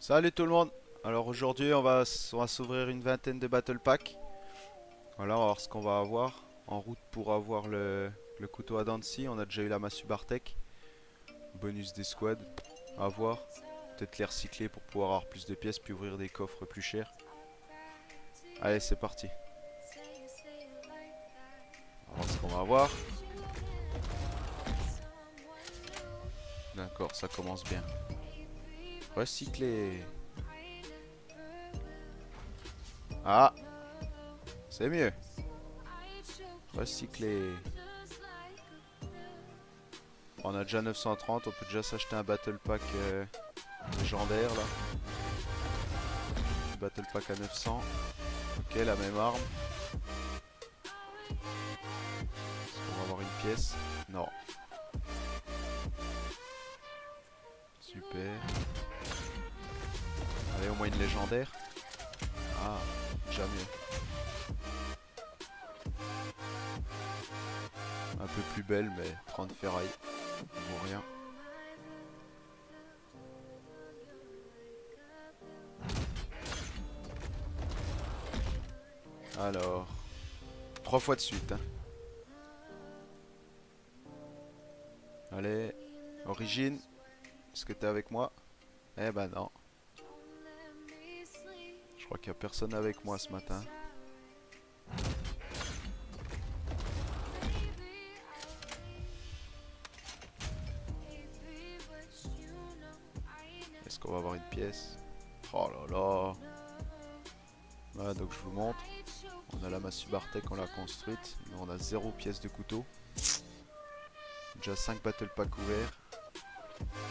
Salut tout le monde. Alors aujourd'hui on va s'ouvrir une vingtaine de battle packs. Voilà, on va voir ce qu'on va avoir. En route pour avoir le couteau à Dancy, on a déjà eu la massue Bartek. Bonus des squads, à voir. Peut-être les recycler pour pouvoir avoir plus de pièces puis ouvrir des coffres plus chers. Allez, c'est parti. On va voir ce qu'on va avoir. D'accord, ça commence bien. Recycler. Ah, c'est mieux. Recycler. On a déjà 930, on peut déjà s'acheter un battle pack légendaire là. Battle pack à 900. Ok, la même arme. Est-ce qu'on va avoir une pièce? Non. Super. Allez, au moins une légendaire. Ah, déjà mieux. Un peu plus belle, mais 30 ferrailles. Vaut rien. Alors, 3 fois de suite. Hein. Allez, origine. Est-ce que t'es avec moi? Eh ben non. Je crois qu'il n'y a personne avec moi ce matin. Est-ce qu'on va avoir une pièce? Oh là là. Voilà, donc je vous montre. On a la massue Bartek, on l'a construite. Mais on a 0 pièce de couteau. Déjà 5 battle packs ouverts.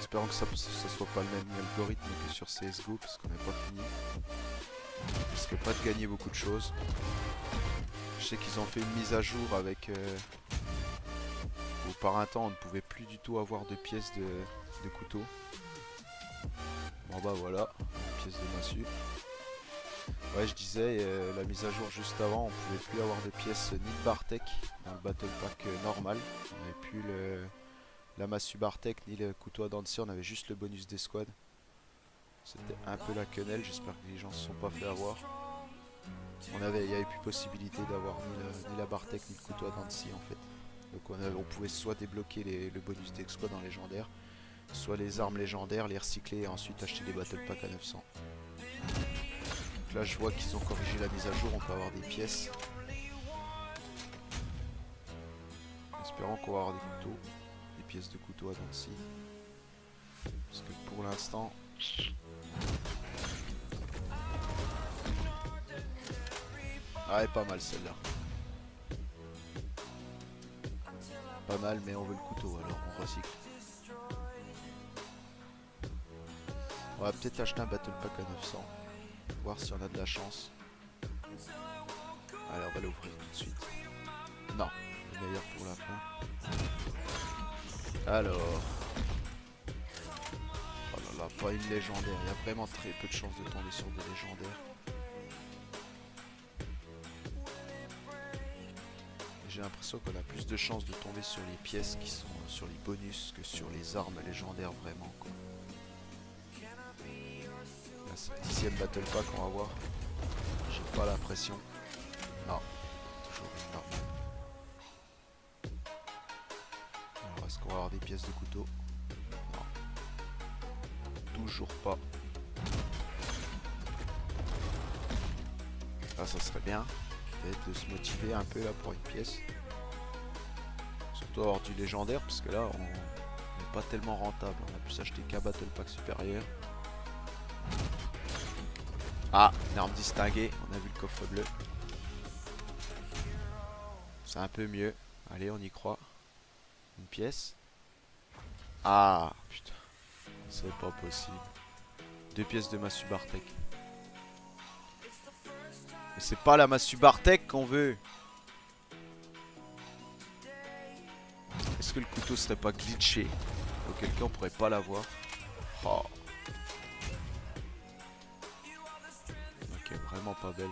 Espérons que ça soit pas le même algorithme que sur CSGO parce qu'on n'est pas fini. On risque pas de gagner beaucoup de choses. Je sais qu'ils ont fait une mise à jour avec où par un temps on ne pouvait plus du tout avoir de pièces de couteau. Bon bah voilà, pièce de massue. Ouais, je disais, la mise à jour juste avant, on pouvait plus avoir de pièces ni de Bartek dans le battle pack normal. On n'avait plus la massue Bartek ni le couteau à dents de scie, on avait juste le bonus des squads. C'était un peu la quenelle, j'espère que les gens se sont pas fait avoir. Il n'y avait plus possibilité d'avoir ni la Bartek ni le couteau à dents de scie en fait. Donc on pouvait soit débloquer le bonus des squads en légendaire, soit les armes légendaires, les recycler et ensuite acheter des battle packs à 900. Donc là je vois qu'ils ont corrigé la mise à jour, on peut avoir des pièces. Espérons qu'on va avoir des couteaux, des pièces de couteau à dents de scie. Parce que pour l'instant... Ah, elle est pas mal celle-là. Pas mal, mais on veut le couteau, alors on recycle. On va peut-être acheter un battle pack à 900. Voir si on a de la chance. Allez, on va l'ouvrir tout de suite. Non, le meilleur pour la fin. Alors... Oh là là, pas une légendaire. Il y a vraiment très peu de chances de tomber sur des légendaires. J'ai l'impression qu'on a plus de chances de tomber sur les pièces qui sont sur les bonus que sur les armes légendaires vraiment quoi. Là c'est le 10ème battle pack qu'on va voir. J'ai pas l'impression. Non, toujours une normale. Alors est-ce qu'on va avoir des pièces de couteau? Non. Toujours pas. Là ça serait bien. Peut-être de se motiver un peu là pour une pièce. Surtout avoir du légendaire parce que là on n'est pas tellement rentable. On a pu s'acheter qu'un battle pack supérieur. Ah, une arme distinguée, on a vu le coffre bleu. C'est un peu mieux. Allez, on y croit. Une pièce. Ah, putain. C'est pas possible. 2 pièces de massue Bartek. Mais c'est pas la massue Bartek qu'on veut. Est-ce que le couteau serait pas glitché? Auquel cas on pourrait pas l'avoir. Oh. Ok, vraiment pas belle.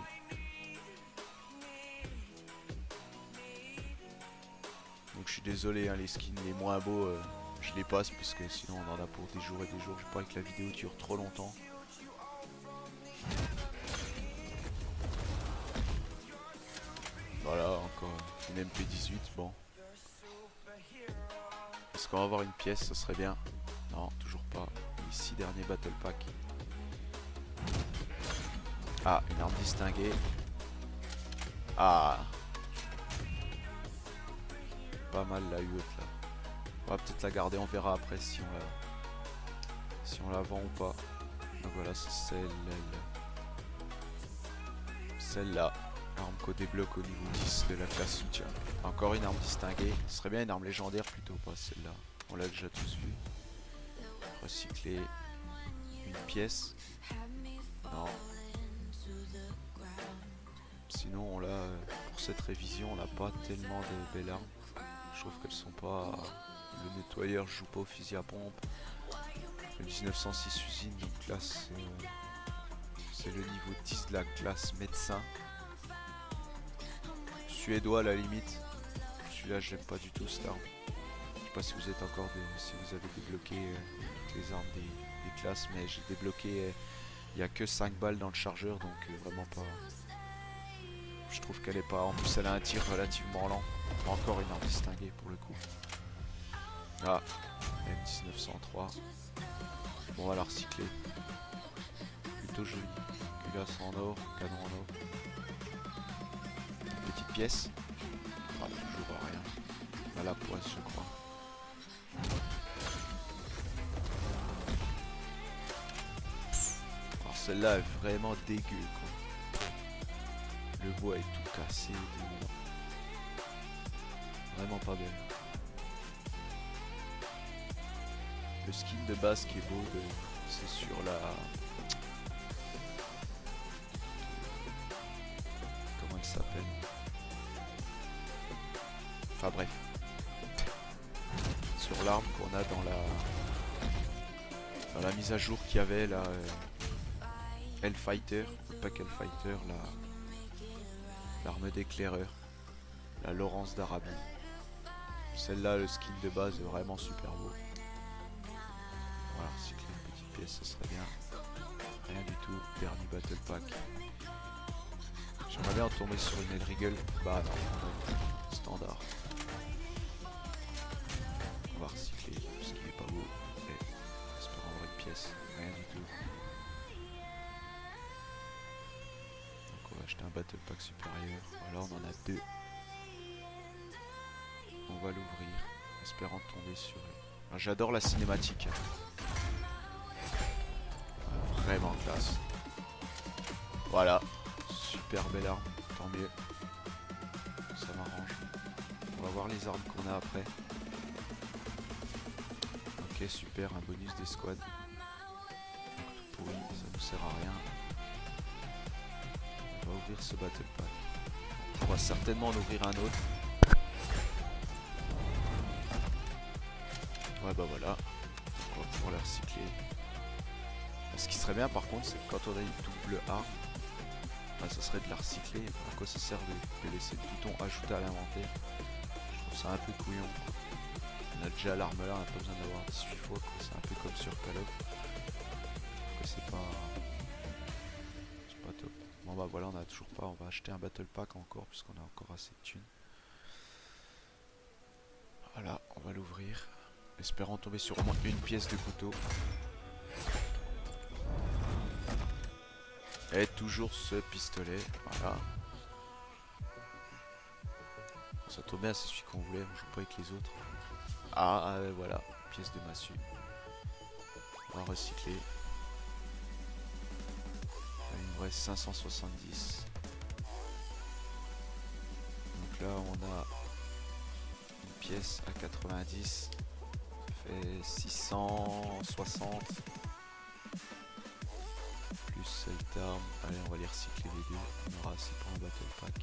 Donc je suis désolé, hein, les skins les moins beaux, je les passe parce que sinon on en a pour des jours et des jours. J'ai pas que la vidéo dure trop longtemps. Voilà, encore une MP18, bon. Est-ce qu'on va avoir une pièce? Ce serait bien. Non, toujours pas. Les 6 derniers Battle Pack. Ah, une arme distinguée. Ah, pas mal la hutte là. On va peut-être la garder, on verra après si on la vend ou pas. Donc voilà, c'est celle-là. Arme qu'on débloque au niveau 10 de la classe soutien. Encore une arme distinguée. Ce serait bien une arme légendaire plutôt, pas celle-là. On l'a déjà tous vu. Recycler une pièce. Non. Sinon, on l'a pour cette révision, on n'a pas tellement de belles armes. Je trouve qu'elles sont pas. Le nettoyeur joue pas au fusil à pompe. Le 1906 usine, donc classe. C'est le niveau 10 de la classe médecin. Suédois à la limite. Celui-là, j'aime pas du tout cette arme. Je sais pas si vous êtes encore si vous avez débloqué toutes les armes des classes, mais j'ai débloqué. Il n'y a que 5 balles dans le chargeur, donc vraiment pas. Je trouve qu'elle est pas. En plus, elle a un tir relativement lent. Encore une arme distinguée pour le coup. Ah, M1903. Bon, on va la recycler. Plutôt jolie. Culasse en or, canon en or. Petite pièce. Ah, toujours rien. À la poisse, je crois. Alors celle-là est vraiment dégueu, quoi. Le bois est tout cassé. Vraiment pas belle. Le skin de base qui est beau, c'est sur la... Comment elle s'appelle? Enfin bref. Sur l'arme qu'on a dans la mise à jour qu'il y avait là. Hellfighter, pas Hellfighter, l'arme d'éclaireur. La Laurence d'Arabie. Celle-là, le skin de base est vraiment super beau. Voilà, recycler une petite pièce, ce serait bien. Rien du tout, dernier battle pack. J'aimerais bien tomber sur une Eldrigel. Bah non, standard. On va recycler ce qui n'est pas beau. Et j'espère avoir une pièce. Rien du tout. Donc on va acheter un battle pack supérieur. Voilà, on en a 2. On va l'ouvrir, espérant tomber sur... J'adore la cinématique. Vraiment classe. Voilà. Super belle arme, tant mieux. Ça m'arrange. On va voir les armes qu'on a après. Ok, super, un bonus d'escouade. Tout pourri, ça nous sert à rien. On va ouvrir ce battle pack. On va certainement en ouvrir un autre. Ouais bah voilà, on va pouvoir la recycler. Ce qui serait bien par contre, c'est que quand on a une double arme, bah, ça serait de la recycler. À quoi ça sert de laisser le bouton ajouter à l'inventaire? Je trouve ça un peu couillon. On a déjà l'arme là, on n'a pas besoin d'avoir 18 fois. C'est un peu comme sur Call of. C'est pas top. Bon bah voilà, on a toujours pas. On va acheter un battle pack encore puisqu'on a encore assez de thunes. Voilà, on va l'ouvrir. Espérons tomber sur au moins une pièce de couteau. Et toujours ce pistolet, voilà. Ça tombe bien, c'est celui qu'on voulait, on joue pas avec les autres. Ah, voilà, pièce de massue. On va recycler. Il me reste 570. Donc là, on a une pièce à 90. Fait 660 plus cette arme. Allez, on va les recycler les deux. On aura assez pour un battle pack.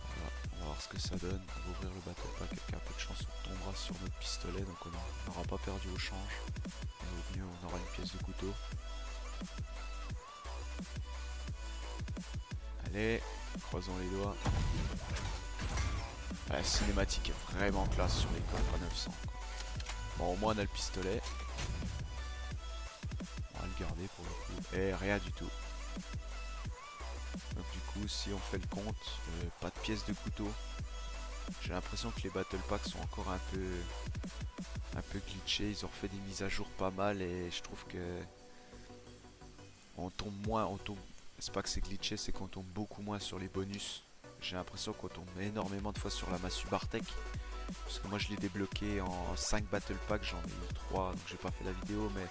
Voilà, on va voir ce que ça donne. On va ouvrir le battle pack avec un peu de chance. On tombera sur notre pistolet, donc on n'aura pas perdu au change. Et au mieux, on aura une pièce de couteau. Allez, croisons les doigts. La cinématique est vraiment classe sur les coffres à 900. Bon, au moins on a le pistolet. On va le garder pour le coup. Et rien du tout. coup, si on fait le compte, pas de pièces de couteau. J'ai l'impression que les battle packs sont encore un peu glitchés. Ils ont refait des mises à jour pas mal et je trouve que on tombe moins, c'est pas que c'est glitché, c'est qu'on tombe beaucoup moins sur les bonus. J'ai l'impression qu'on tombe énormément de fois sur la massue Bartek. Parce que moi je l'ai débloqué en 5 battle packs, j'en ai eu 3, donc j'ai pas fait la vidéo, mais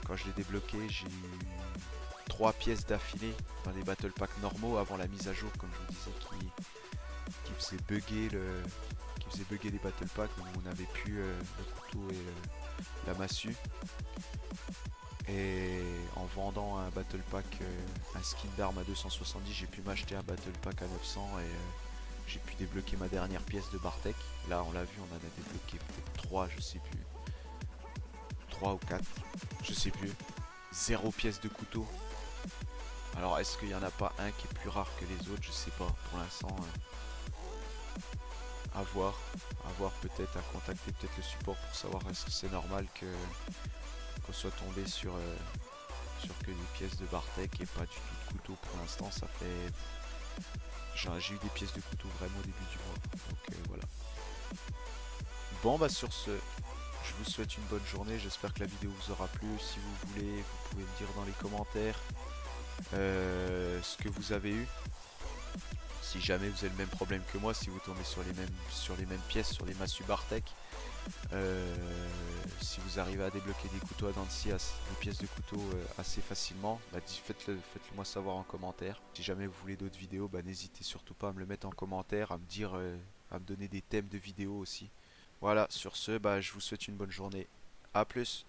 quand je l'ai débloqué, j'ai eu 3 pièces d'affilée dans les battle packs normaux avant la mise à jour, comme je vous disais, qui faisait bugger les battle packs où on n'avait plus le couteau et la massue. Et en vendant un battle pack, un skin d'arme à 270, j'ai pu m'acheter un battle pack à 900 et j'ai pu débloquer ma dernière pièce de Bartek. Là on l'a vu, on en a débloqué peut-être 3, je sais plus. 3 ou 4, je sais plus. 0 pièce de couteau. Alors est-ce qu'il n'y en a pas un qui est plus rare que les autres? Je sais pas. Pour l'instant, à voir peut-être, à contacter peut-être le support pour savoir est-ce que c'est normal qu'on soit tombé sur que des pièces de Bartek et pas du tout de couteau pour l'instant. Ça fait... J'ai eu des pièces de couteau vraiment au début du mois. Donc voilà. Bon bah sur ce, je vous souhaite une bonne journée. J'espère que la vidéo vous aura plu. Si vous voulez, vous pouvez me dire dans les commentaires ce que vous avez eu. Si jamais vous avez le même problème que moi, si vous tombez sur les mêmes pièces, sur les massues Bartek, si vous arrivez à débloquer des couteaux à dents de scie, des pièces de couteau assez facilement, bah, faites-le moi savoir en commentaire. Si jamais vous voulez d'autres vidéos, bah, n'hésitez surtout pas à me le mettre en commentaire, à me dire, à me donner des thèmes de vidéos aussi. Voilà, sur ce, bah, je vous souhaite une bonne journée. A plus.